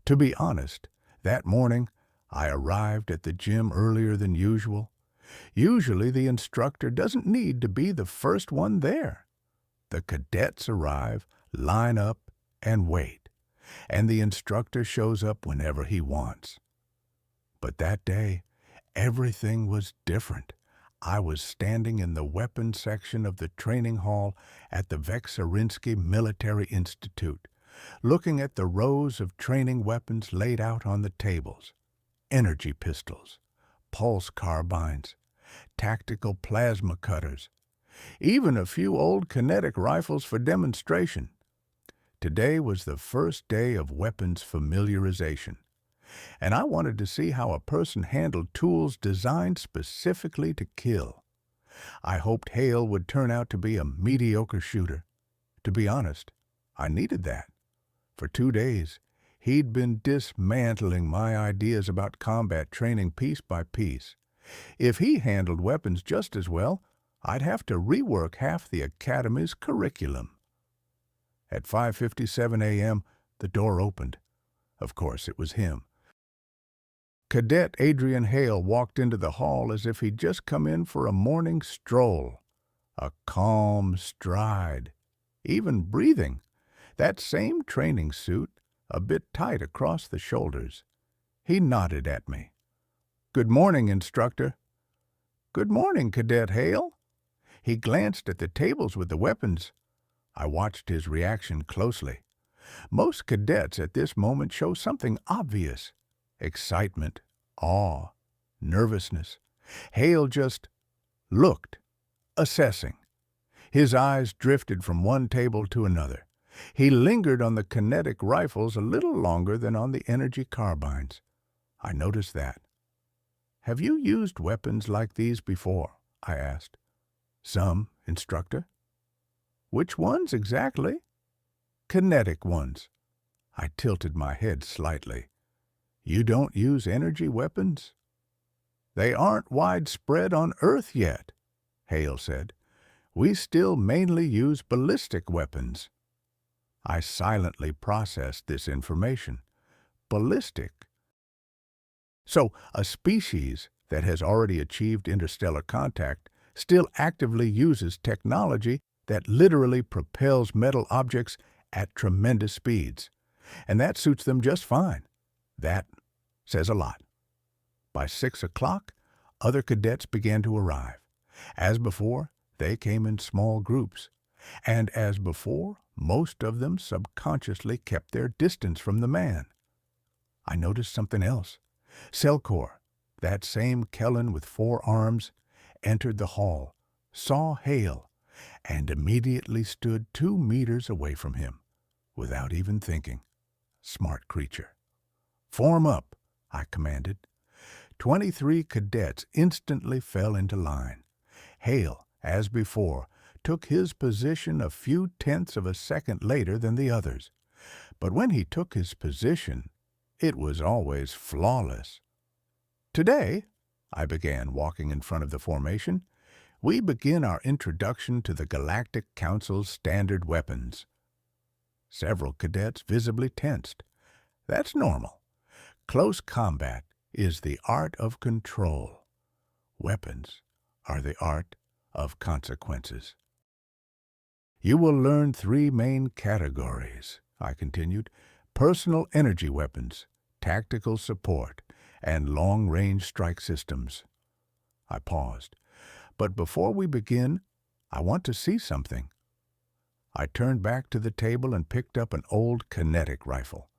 To be honest, that morning I arrived at the gym earlier than usual. Usually the instructor doesn't need to be the first one there. The cadets arrive, line up, and wait, and the instructor shows up whenever he wants. But that day, everything was different. I was standing in the weapons section of the training hall at the Veksarinsky Military Institute, looking at the rows of training weapons laid out on the tables. Energy pistols, pulse carbines, tactical plasma cutters, even a few old kinetic rifles for demonstration. Today was the first day of weapons familiarization, and I wanted to see how a person handled tools designed specifically to kill. I hoped Hale would turn out to be a mediocre shooter. To be honest, I needed that. For 2 days, he'd been dismantling my ideas about combat training piece by piece. If he handled weapons just as well, I'd have to rework half the academy's curriculum. At 5:57 a.m., the door opened. Of course, it was him. Cadet Adrian Hale walked into the hall as if he'd just come in for a morning stroll. A calm stride, even breathing. That same training suit, a bit tight across the shoulders. He nodded at me. "Good morning, instructor." "Good morning, Cadet Hale." He glanced at the tables with the weapons. I watched his reaction closely. Most cadets at this moment show something obvious: excitement, awe, nervousness. Hale just looked, assessing. His eyes drifted from one table to another. He lingered on the kinetic rifles a little longer than on the energy carbines. I noticed that. "Have you used weapons like these before?" I asked. "Some, instructor." "Which ones exactly?" "Kinetic ones." I tilted my head slightly. "You don't use energy weapons?" "They aren't widespread on Earth yet," Hale said. "We still mainly use ballistic weapons." I silently processed this information. Ballistic. So, a species that has already achieved interstellar contact still actively uses technology that literally propels metal objects at tremendous speeds. And that suits them just fine. That says a lot. By 6 o'clock, other cadets began to arrive. As before, they came in small groups. And as before, most of them subconsciously kept their distance from the man. I noticed something else. Selkor, that same Kellen with 4 arms, entered the hall, saw Hale, and immediately stood 2 meters away from him, without even thinking. Smart creature. "Form up," I commanded. 23 cadets instantly fell into line. Hale, as before, took his position a few tenths of a second later than the others. But when he took his position, it was always flawless. "Today," I began, walking in front of the formation, "we begin our introduction to the Galactic Council's standard weapons." Several cadets visibly tensed. That's normal. Close combat is the art of control. Weapons are the art of consequences. "You will learn 3 main categories," I continued: personal energy weapons, tactical support, and long-range strike systems. I paused. "But before we begin, I want to see something." I turned back to the table and picked up an old kinetic rifle.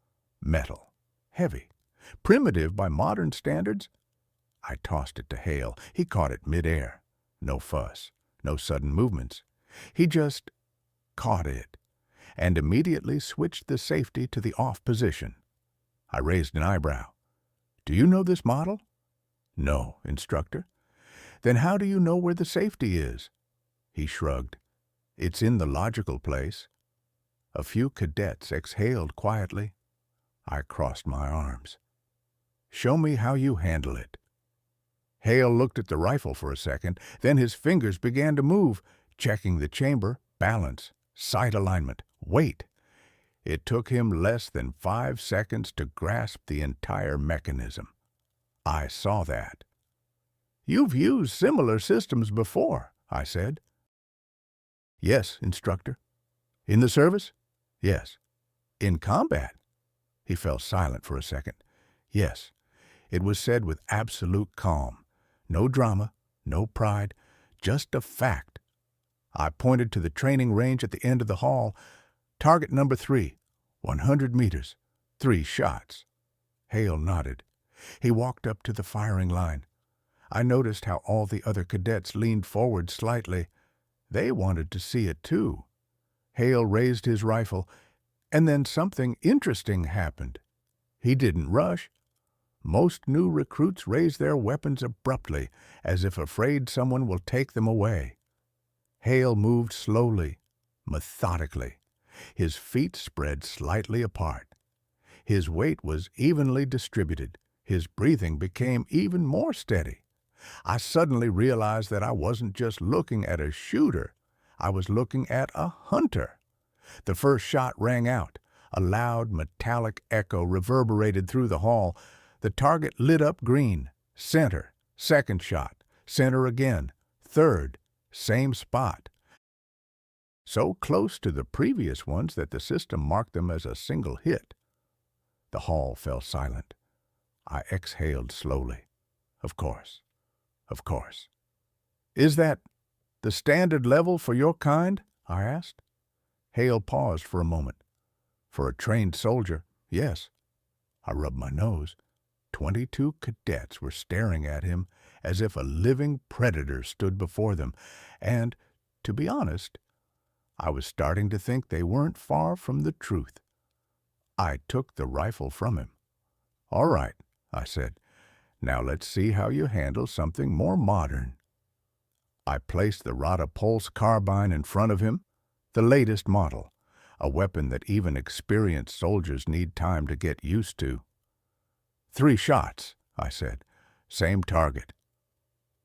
Metal. Heavy. Primitive by modern standards. I tossed it to Hale. He caught it mid-air. No fuss. No sudden movements. He just caught it, and immediately switched the safety to the off position. I raised an eyebrow. "Do you know this model?" "No, instructor." "Then how do you know where the safety is?" He shrugged. "It's in the logical place." A few cadets exhaled quietly. I crossed my arms. "Show me how you handle it." Hale looked at the rifle for a second, then his fingers began to move, checking the chamber, balance, sight alignment, weight. It took him less than 5 seconds to grasp the entire mechanism. I saw that. "You've used similar systems before," I said. "Yes, instructor." "In the service?" "Yes." "In combat?" He fell silent for a second. "Yes." It was said with absolute calm. No drama, no pride, just a fact. I pointed to the training range at the end of the hall. "Target number 3, 100 meters, 3 shots." Hale nodded. He walked up to the firing line. I noticed how all the other cadets leaned forward slightly. They wanted to see it too. Hale raised his rifle, and then something interesting happened. He didn't rush. Most new recruits raise their weapons abruptly, as if afraid someone will take them away. Hale moved slowly, methodically. His feet spread slightly apart. His weight was evenly distributed. His breathing became even more steady. I suddenly realized that I wasn't just looking at a shooter. I was looking at a hunter. The first shot rang out. A loud, metallic echo reverberated through the hall. The target lit up green. Center. Second shot. Center again. Third. Same spot. So close to the previous ones that the system marked them as a single hit. The hall fell silent. I exhaled slowly. Of course. Of course. "Is that the standard level for your kind?" I asked. Hale paused for a moment. "For a trained soldier, yes." I rubbed my nose. 22 cadets were staring at him as if a living predator stood before them, and, to be honest, I was starting to think they weren't far from the truth. I took the rifle from him. "All right," I said. "Now let's see how you handle something more modern." I placed the Rada Pulse carbine in front of him, the latest model, a weapon that even experienced soldiers need time to get used to. 3 shots, I said. Same target.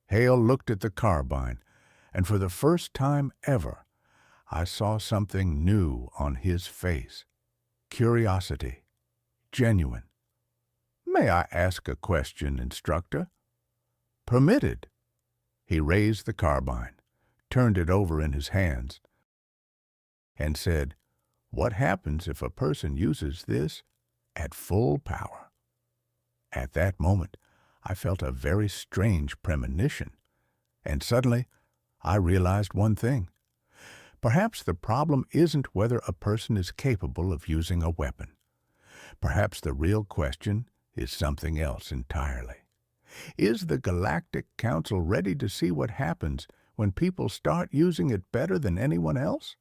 Hale looked at the carbine, and for the first time ever, I saw something new on his face. Curiosity. Genuine. "May I ask a question, instructor?" "Permitted." He raised the carbine, turned it over in his hands, and said, "What happens if a person uses this at full power?" At that moment, I felt a very strange premonition, and suddenly I realized one thing. Perhaps the problem isn't whether a person is capable of using a weapon. Perhaps the real question is something else entirely. Is the Galactic Council ready to see what happens when people start using it better than anyone else?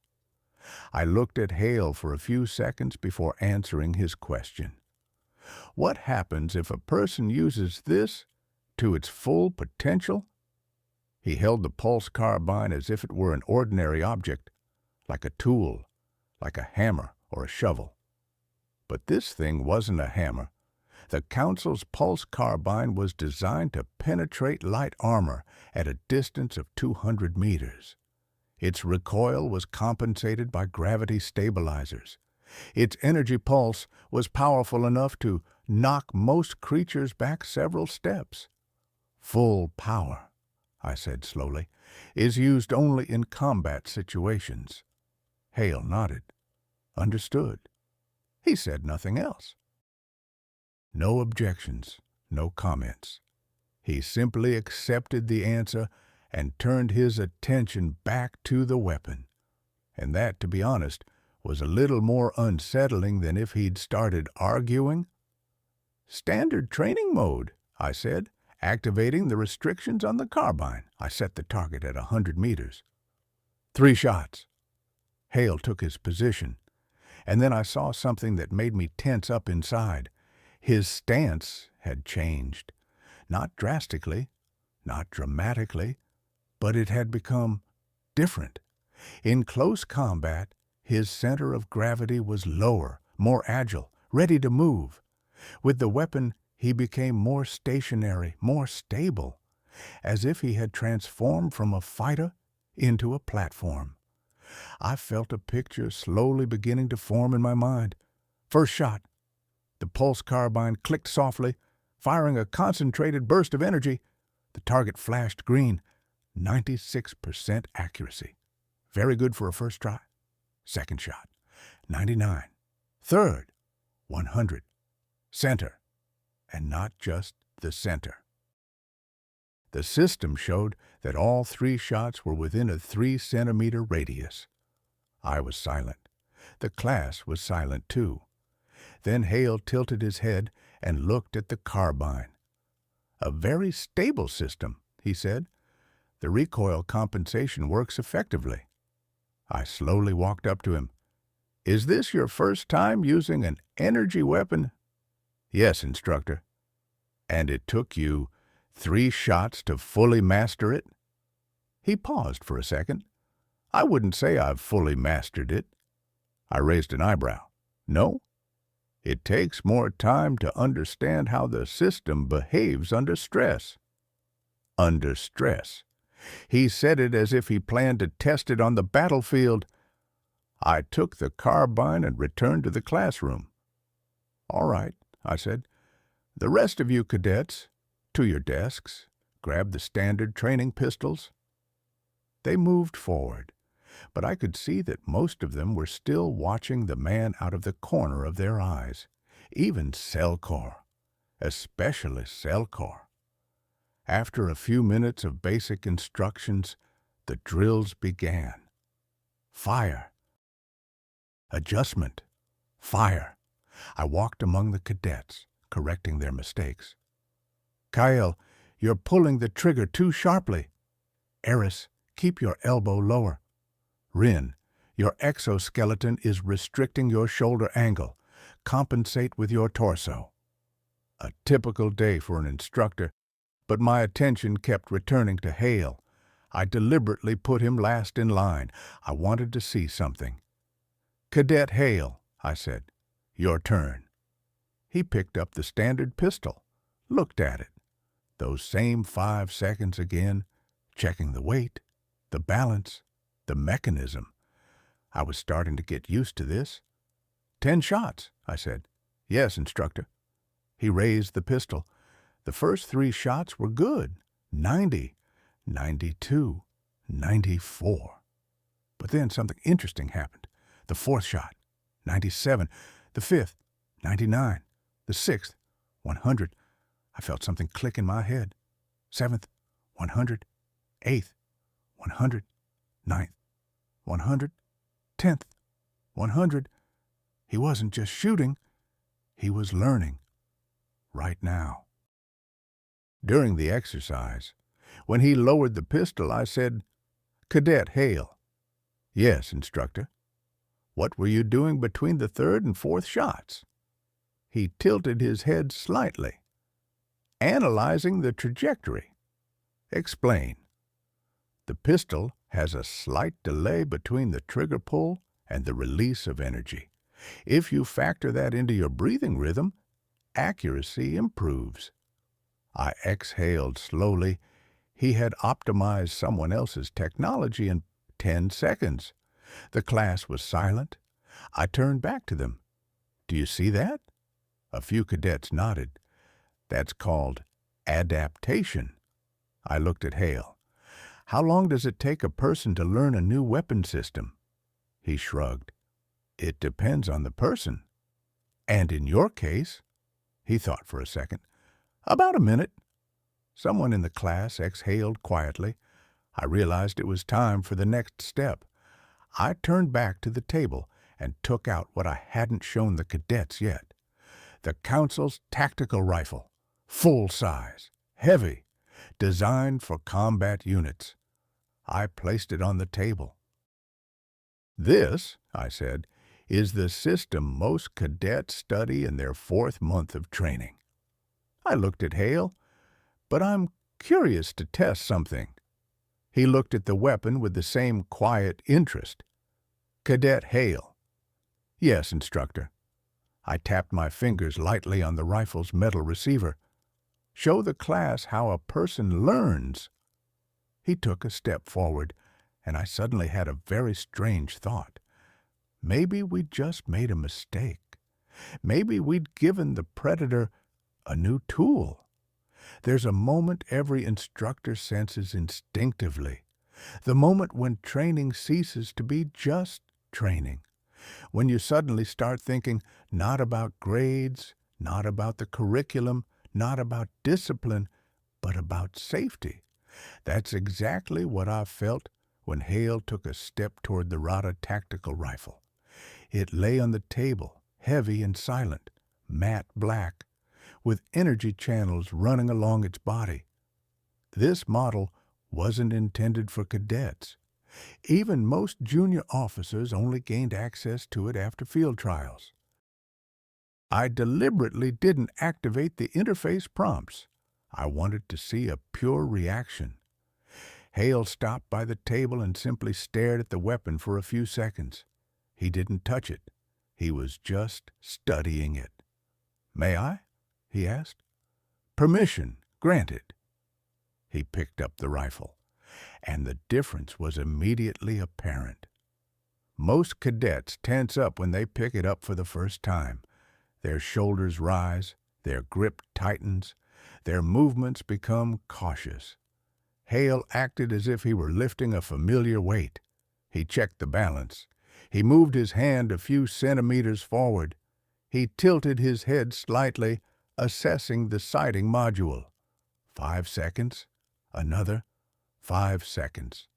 I looked at Hale for a few seconds before answering his question. What happens if a person uses this to its full potential? He held the pulse carbine as if it were an ordinary object, like a tool, like a hammer or a shovel. But this thing wasn't a hammer. The Council's pulse carbine was designed to penetrate light armor at a distance of 200 meters. Its recoil was compensated by gravity stabilizers. Its energy pulse was powerful enough to knock most creatures back several steps. Full power, I said slowly, is used only in combat situations. Hale nodded. Understood. He said nothing else. No objections, no comments. He simply accepted the answer and turned his attention back to the weapon. And that, to be honest, was a little more unsettling than if he'd started arguing. "Standard training mode," I said, activating the restrictions on the carbine. I set the target at 100 meters. 3 shots. Hale took his position, and then I saw something that made me tense up inside. His stance had changed. Not drastically, not dramatically, but it had become different. In close combat, his center of gravity was lower, more agile, ready to move. With the weapon, he became more stationary, more stable, as if he had transformed from a fighter into a platform. I felt a picture slowly beginning to form in my mind. First shot. The pulse carbine clicked softly, firing a concentrated burst of energy. The target flashed green. 96% accuracy. Very good for a first try. Second shot. 99. Third. 100. Center. And not just the center. The system showed that all 3 shots were within a 3-centimeter radius. I was silent. The class was silent too. Then Hale tilted his head and looked at the carbine. "A very stable system," he said. "The recoil compensation works effectively." I slowly walked up to him. "Is this your first time using an energy weapon?" "Yes, instructor." "And it took you 3 shots to fully master it?" He paused for a second. "I wouldn't say I've fully mastered it." I raised an eyebrow. "No? It takes more time to understand how the system behaves under stress." Under stress. He said it as if he planned to test it on the battlefield. I took the carbine and returned to the classroom. "All right," I said. "The rest of you cadets, to your desks. Grab the standard training pistols." They moved forward, but I could see that most of them were still watching the man out of the corner of their eyes, even Selkor, especially Selkor. After a few minutes of basic instructions, the drills began. Fire. Adjustment. Fire. I walked among the cadets, correcting their mistakes. "Kyle, you're pulling the trigger too sharply." "Eris, keep your elbow lower." "Rin, your exoskeleton is restricting your shoulder angle. Compensate with your torso." A typical day for an instructor, but my attention kept returning to Hale. I deliberately put him last in line. I wanted to see something. "Cadet Hale," I said, "your turn." He picked up the standard pistol, looked at it. Those same 5 seconds again, checking the weight, the balance, the mechanism. I was starting to get used to this. 10 shots, I said. "Yes, instructor." He raised the pistol. The first 3 shots were good. 90, 92, 94. But then something interesting happened. The 4th shot, 97. The 5th, 99. The 6th, 100. I felt something click in my head. 7th, 100. 8th, 100. 9th, 100. 10th, 100. He wasn't just shooting. He was learning. Right now. During the exercise, when he lowered the pistol, I said, "Cadet Hale." "Yes, instructor." "What were you doing between the 3rd and 4th shots?" He tilted his head slightly. "Analyzing the trajectory." "Explain." "The pistol has a slight delay between the trigger pull and the release of energy. If you factor that into your breathing rhythm, accuracy improves." I exhaled slowly. He had optimized someone else's technology in 10 seconds. The class was silent. I turned back to them. "Do you see that?" A few cadets nodded. "That's called adaptation." I looked at Hale. "How long does it take a person to learn a new weapon system?" He shrugged. "It depends on the person." "And in your case?" He thought for a second. "About a minute." Someone in the class exhaled quietly. I realized it was time for the next step. I turned back to the table and took out what I hadn't shown the cadets yet. The Council's tactical rifle, full size, heavy, designed for combat units. I placed it on the table. "This," I said, "is the system most cadets study in their 4th month of training." I looked at Hale. "But I'm curious to test something." He looked at the weapon with the same quiet interest. "Cadet Hale." "Yes, instructor." I tapped my fingers lightly on the rifle's metal receiver. "Show the class how a person learns." He took a step forward, and I suddenly had a very strange thought. Maybe we'd just made a mistake. Maybe we'd given the predator a new tool. There's a moment every instructor senses instinctively. The moment when training ceases to be just training. When you suddenly start thinking not about grades, not about the curriculum, not about discipline, but about safety. That's exactly what I felt when Hale took a step toward the Rada tactical rifle. It lay on the table, heavy and silent, matte black, with energy channels running along its body. This model wasn't intended for cadets. Even most junior officers only gained access to it after field trials. I deliberately didn't activate the interface prompts. I wanted to see a pure reaction. Hale stopped by the table and simply stared at the weapon for a few seconds. He didn't touch it. He was just studying it. "May I?" he asked. "Permission granted." He picked up the rifle, and the difference was immediately apparent. Most cadets tense up when they pick it up for the first time. Their shoulders rise, their grip tightens, their movements become cautious. Hale acted as if he were lifting a familiar weight. He checked the balance. He moved his hand a few centimeters forward. He tilted his head slightly, assessing the sighting module. 5 seconds. Another 5 seconds.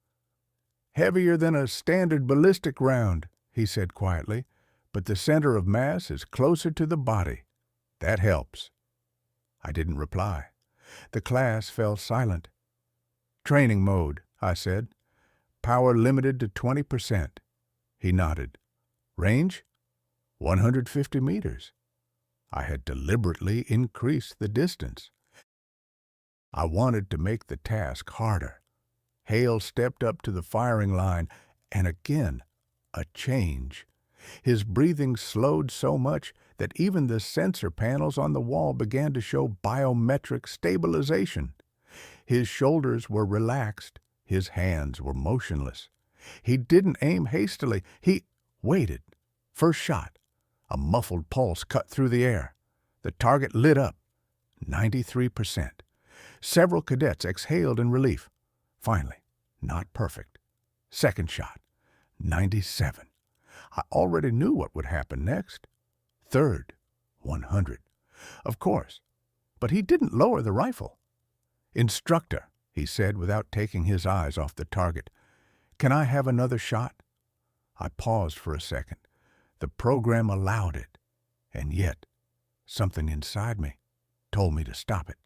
"Heavier than a standard ballistic round," he said quietly, "but the center of mass is closer to the body. That helps." I didn't reply. The class fell silent. "Training mode," I said. "Power limited to 20%. He nodded. "Range?" 150 meters. I had deliberately increased the distance. I wanted to make the task harder. Hale stepped up to the firing line, and again, a change. His breathing slowed so much that even the sensor panels on the wall began to show biometric stabilization. His shoulders were relaxed. His hands were motionless. He didn't aim hastily. He waited. First shot. A muffled pulse cut through the air. The target lit up. 93%. Several cadets exhaled in relief. Finally, not perfect. Second shot. 97. I already knew what would happen next. Third. 100. Of course. But he didn't lower the rifle. "Instructor," he said without taking his eyes off the target, "can I have another shot?" I paused for a second. The program allowed it. And yet, something inside me told me to stop it.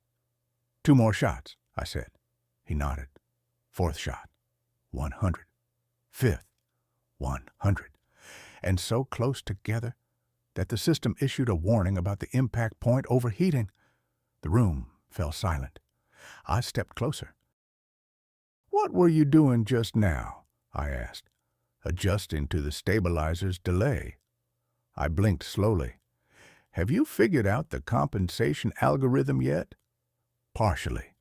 "2 more shots," I said. He nodded. Fourth shot. 100. Fifth. 100. And so close together that the system issued a warning about the impact point overheating. The room fell silent. I stepped closer. "What were you doing just now?" I asked, adjusting to the stabilizer's delay. I blinked slowly. "Have you figured out the compensation algorithm yet?" Partially.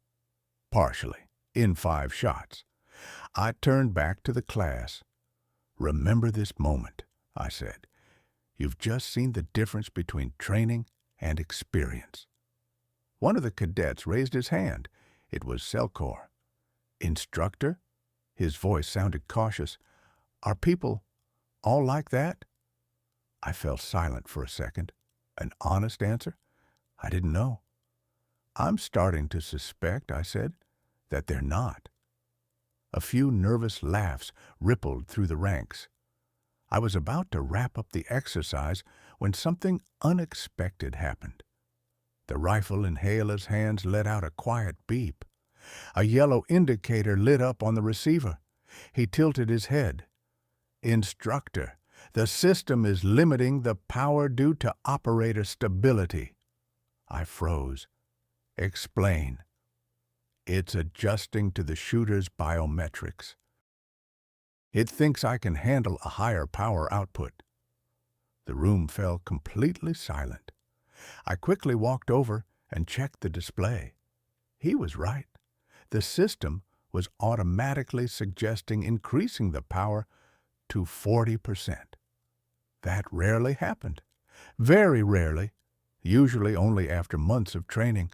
In 5 shots. I turned back to the class. "Remember this moment," I said. "You've just seen the difference between training and experience." One of the cadets raised his hand. It was Selkor. "Instructor?" His voice sounded cautious. "Are people all like that?" I fell silent for a second. An honest answer? I didn't know. "I'm starting to suspect," I said, "that they're not." A few nervous laughs rippled through the ranks. I was about to wrap up the exercise when something unexpected happened. The rifle in Hale's hands let out a quiet beep. A yellow indicator lit up on the receiver. He tilted his head. "Instructor, the system is limiting the power due to operator stability." I froze. "Explain." "It's adjusting to the shooter's biometrics. It thinks I can handle a higher power output." The room fell completely silent. I quickly walked over and checked the display. He was right. The system was automatically suggesting increasing the power to 40%. That rarely happened. Very rarely, usually only after months of training.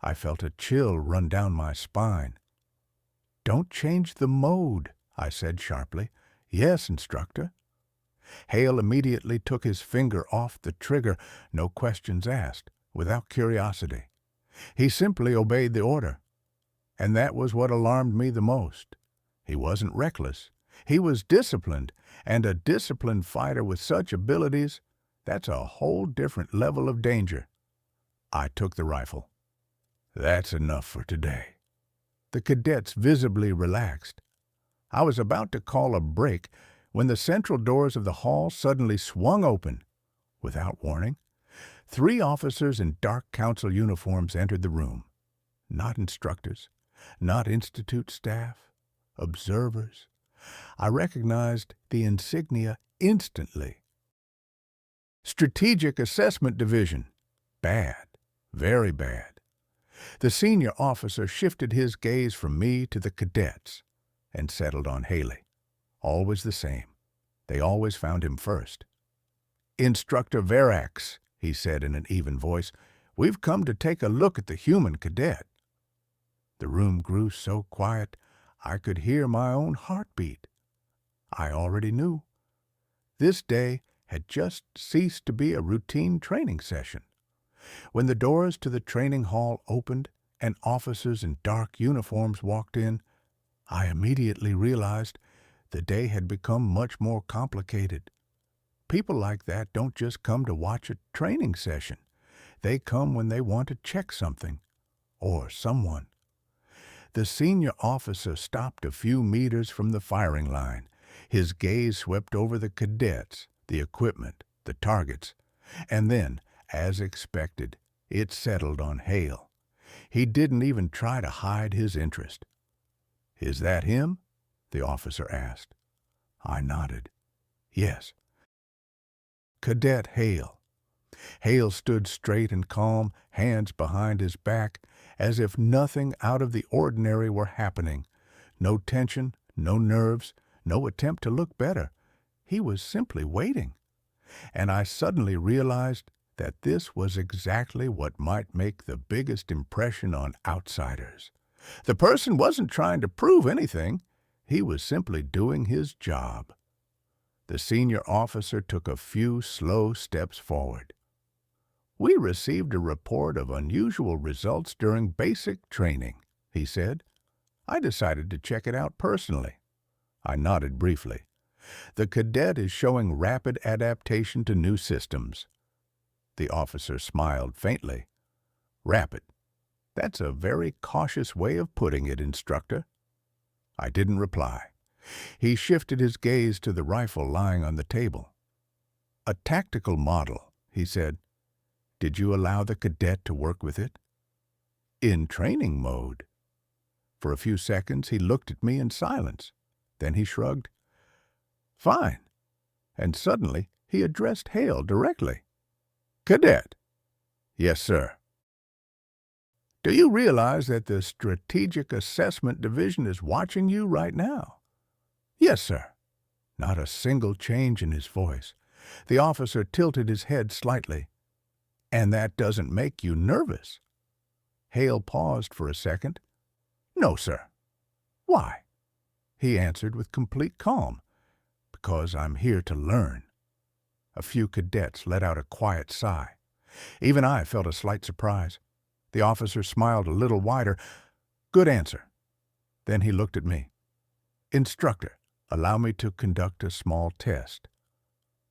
I felt a chill run down my spine. "Don't change the mode," I said sharply. "Yes, instructor." Hale immediately took his finger off the trigger, no questions asked, without curiosity. He simply obeyed the order. And that was what alarmed me the most. He wasn't reckless. He was disciplined, and a disciplined fighter with such abilities, that's a whole different level of danger. I took the rifle. "That's enough for today." The cadets visibly relaxed. I was about to call a break when the central doors of the hall suddenly swung open. Without warning, 3 officers in dark council uniforms entered the room. Not instructors, not institute staff, observers. I recognized the insignia instantly. Strategic Assessment Division. Bad, very bad. The senior officer shifted his gaze from me to the cadets and settled on Hale. Always the same. They always found him first. "Instructor Verax," he said in an even voice, "we've come to take a look at the human cadet." The room grew so quiet I could hear my own heartbeat. I already knew. This day had just ceased to be a routine training session. When the doors to the training hall opened and officers in dark uniforms walked in, I immediately realized the day had become much more complicated. People like that don't just come to watch a training session. They come when they want to check something or someone. The senior officer stopped a few meters from the firing line. His gaze swept over the cadets, the equipment, the targets, and then, as expected, it settled on Hale. He didn't even try to hide his interest. "Is that him?" the officer asked. I nodded. "Yes." Cadet Hale. Hale stood straight and calm, hands behind his back, as if nothing out of the ordinary were happening. No tension, no nerves, no attempt to look better. He was simply waiting. And I suddenly realized that this was exactly what might make the biggest impression on outsiders. The person wasn't trying to prove anything. He was simply doing his job. The senior officer took a few slow steps forward. "We received a report of unusual results during basic training," he said. "I decided to check it out personally." I nodded briefly. "The cadet is showing rapid adaptation to new systems." The officer smiled faintly. "Rapid. That's a very cautious way of putting it, instructor." I didn't reply. He shifted his gaze to the rifle lying on the table. "A tactical model," he said. "Did you allow the cadet to work with it?" "In training mode." For a few seconds he looked at me in silence. Then he shrugged. "Fine." And suddenly he addressed Hale directly. "Cadet." "Yes, sir." "Do you realize that the Strategic Assessment Division is watching you right now?" "Yes, sir." Not a single change in his voice. The officer tilted his head slightly. "And that doesn't make you nervous?" Hale paused for a second. "No, sir." "Why?" He answered with complete calm. "Because I'm here to learn." A few cadets let out a quiet sigh. Even I felt a slight surprise. The officer smiled a little wider. "Good answer." Then he looked at me. "Instructor, allow me to conduct a small test."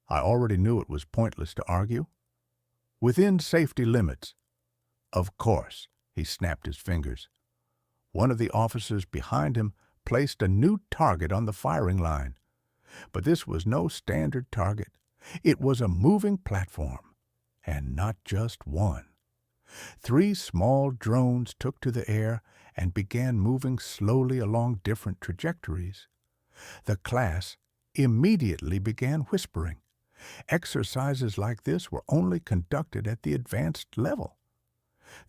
I already knew it was pointless to argue. "Within safety limits." "Of course." He snapped his fingers. One of the officers behind him placed a new target on the firing line. But this was no standard target. It was a moving platform, and not just one. 3 small drones took to the air and began moving slowly along different trajectories. The class immediately began whispering. Exercises like this were only conducted at the advanced level.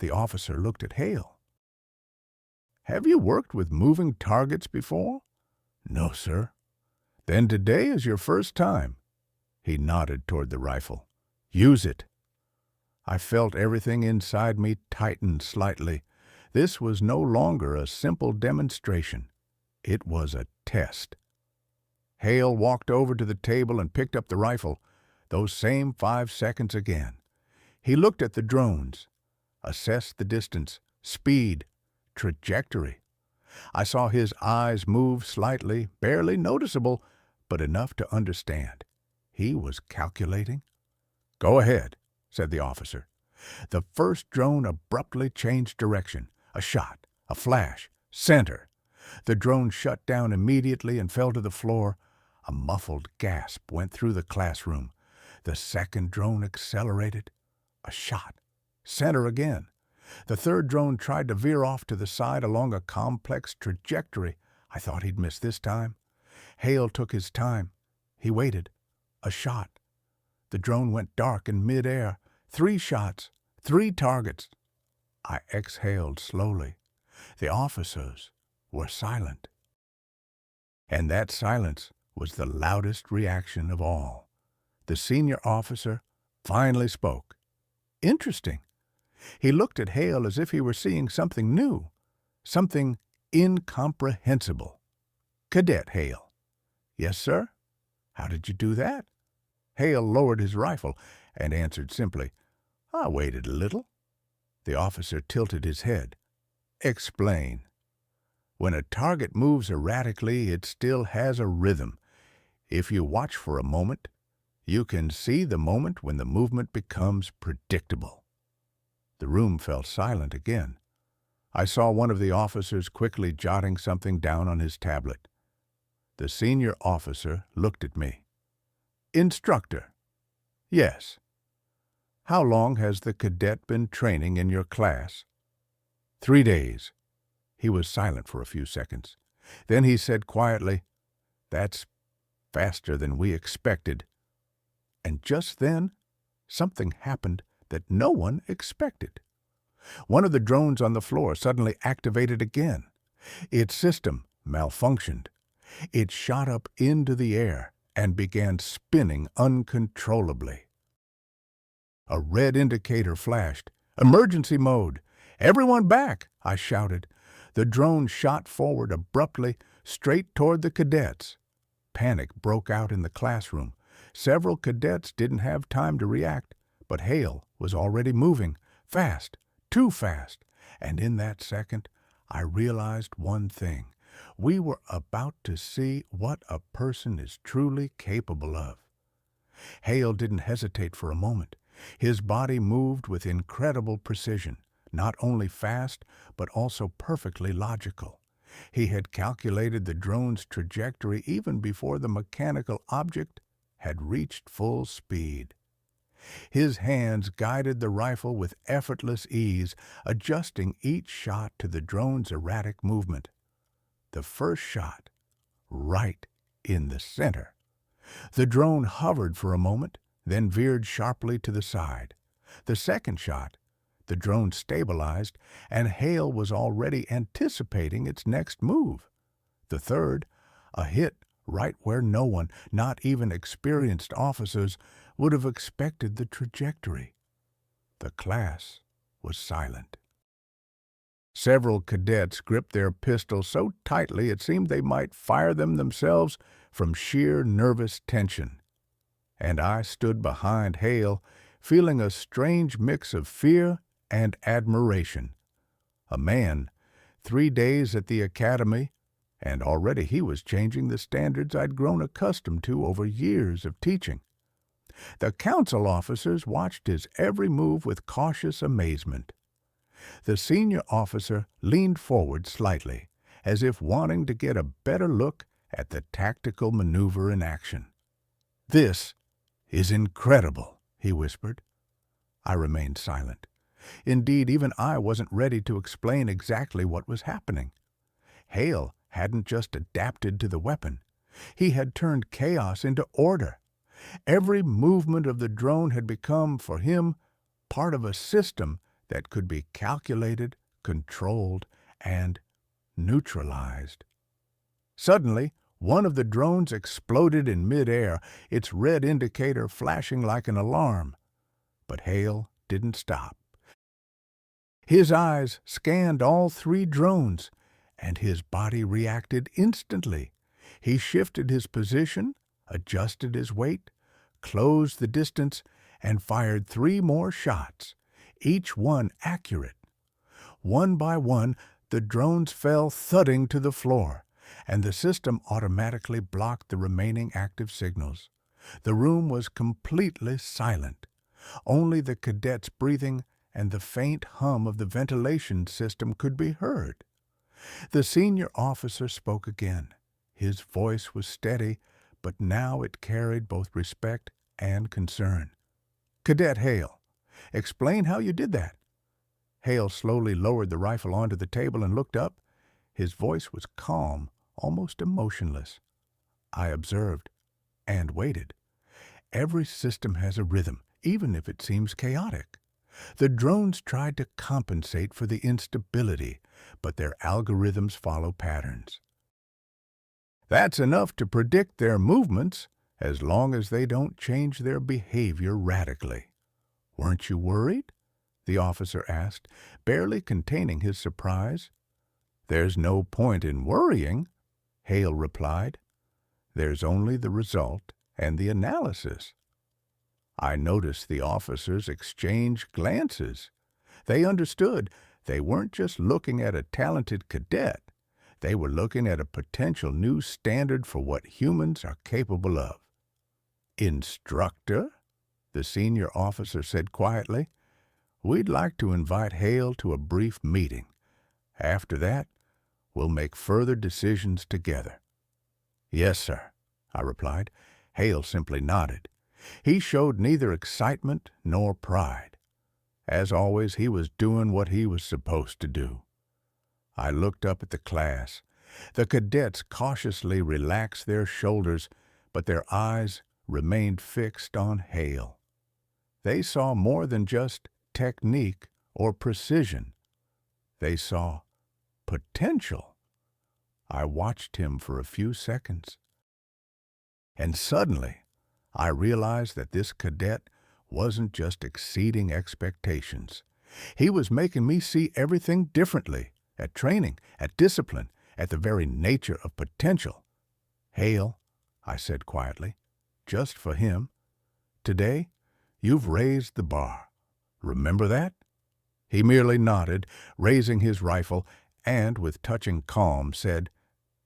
The officer looked at Hale. "Have you worked with moving targets before?" "No, sir." "Then today is your first time." He nodded toward the rifle. "Use it." I felt everything inside me tighten slightly. This was no longer a simple demonstration. It was a test. Hale walked over to the table and picked up the rifle. Those same 5 seconds again. He looked at the drones, assessed the distance, speed, trajectory. I saw his eyes move slightly, barely noticeable, but enough to understand. He was calculating. "Go ahead," said the officer. The first drone abruptly changed direction. A shot, a flash, center. The drone shut down immediately and fell to the floor. A muffled gasp went through the classroom. The second drone accelerated. A shot, center again. The third drone tried to veer off to the side along a complex trajectory. I thought he'd miss this time. Hale took his time. He waited. A shot. The drone went dark in midair. 3 shots, 3 targets. I exhaled slowly. The officers were silent. And that silence was the loudest reaction of all. The senior officer finally spoke. Interesting. He looked at Hale as if he were seeing something new, something incomprehensible. "Cadet Hale." "Yes, sir." "How did you do that?" Hale lowered his rifle and answered simply, "I waited a little." The officer tilted his head. "Explain." "When a target moves erratically, it still has a rhythm. If you watch for a moment, you can see the moment when the movement becomes predictable." The room fell silent again. I saw one of the officers quickly jotting something down on his tablet. The senior officer looked at me. "Instructor." "Yes." "How long has the cadet been training in your class?" 3 days. He was silent for a few seconds. Then he said quietly, "That's faster than we expected." And just then, something happened that no one expected. One of the drones on the floor suddenly activated again. Its system malfunctioned. It shot up into the air and began spinning uncontrollably. A red indicator flashed. "Emergency mode! Everyone back!" I shouted. The drone shot forward abruptly, straight toward the cadets. Panic broke out in the classroom. Several cadets didn't have time to react, but Hale was already moving, fast, too fast, and in that second, I realized one thing. We were about to see what a person is truly capable of. Hale didn't hesitate for a moment. His body moved with incredible precision, not only fast, but also perfectly logical. He had calculated the drone's trajectory even before the mechanical object had reached full speed. His hands guided the rifle with effortless ease, adjusting each shot to the drone's erratic movement. The first shot, right in the center. The drone hovered for a moment, then veered sharply to the side. The second shot, the drone stabilized, and Hale was already anticipating its next move. The third, a hit right where no one, not even experienced officers, would have expected the trajectory. The class was silent. Several cadets gripped their pistols so tightly it seemed they might fire them themselves from sheer nervous tension. And I stood behind Hale, feeling a strange mix of fear and admiration. A man, 3 days at the academy, and already he was changing the standards I'd grown accustomed to over years of teaching. The council officers watched his every move with cautious amazement. The senior officer leaned forward slightly, as if wanting to get a better look at the tactical maneuver in action. "This is incredible," he whispered. I remained silent. Indeed, even I wasn't ready to explain exactly what was happening. Hale hadn't just adapted to the weapon. He had turned chaos into order. Every movement of the drone had become, for him, part of a system that could be calculated, controlled, and neutralized. Suddenly, one of the drones exploded in midair, its red indicator flashing like an alarm. But Hale didn't stop. His eyes scanned all three drones, and his body reacted instantly. He shifted his position, adjusted his weight, closed the distance, and fired 3 more shots, each one accurate. One by one, the drones fell thudding to the floor, and the system automatically blocked the remaining active signals. The room was completely silent. Only the cadets' breathing and the faint hum of the ventilation system could be heard. The senior officer spoke again. His voice was steady, but now it carried both respect and concern. "Cadet Hale, explain how you did that." Hale slowly lowered the rifle onto the table and looked up. His voice was calm, almost emotionless. I observed and waited. Every system has a rhythm, even if it seems chaotic. The drones tried to compensate for the instability, but their algorithms follow patterns. That's enough to predict their movements, as long as they don't change their behavior radically. "Weren't you worried?" the officer asked, barely containing his surprise. "There's no point in worrying," Hale replied. "There's only the result and the analysis." I noticed the officers exchange glances. They understood they weren't just looking at a talented cadet. They were looking at a potential new standard for what humans are capable of. "Instructor," the senior officer said quietly, "we'd like to invite Hale to a brief meeting. After that, we'll make further decisions together." "Yes, sir," I replied. Hale simply nodded. He showed neither excitement nor pride. As always, he was doing what he was supposed to do. I looked up at the class. The cadets cautiously relaxed their shoulders, but their eyes remained fixed on Hale. They saw more than just technique or precision. They saw potential. I watched him for a few seconds, and suddenly I realized that this cadet wasn't just exceeding expectations. He was making me see everything differently, at training, at discipline, at the very nature of potential. "Hale," I said quietly, just for him, "today you've raised the bar. Remember that?" He merely nodded, raising his rifle, and with touching calm said,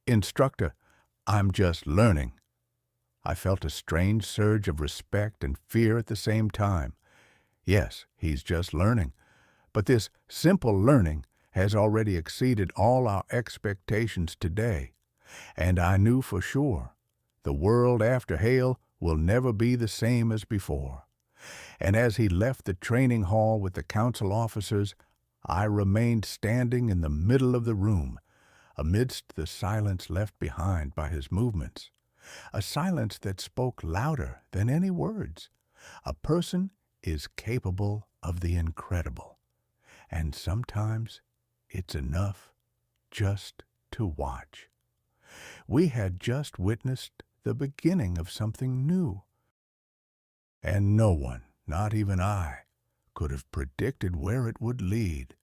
"Instructor, I'm just learning." I felt a strange surge of respect and fear at the same time. Yes, he's just learning, but this simple learning has already exceeded all our expectations today, and I knew for sure the world after Hale will never be the same as before. And as he left the training hall with the council officers, I remained standing in the middle of the room, amidst the silence left behind by his movements. A silence that spoke louder than any words. A person is capable of the incredible, and sometimes it's enough just to watch. We had just witnessed the beginning of something new, and no one, not even I, could have predicted where it would lead.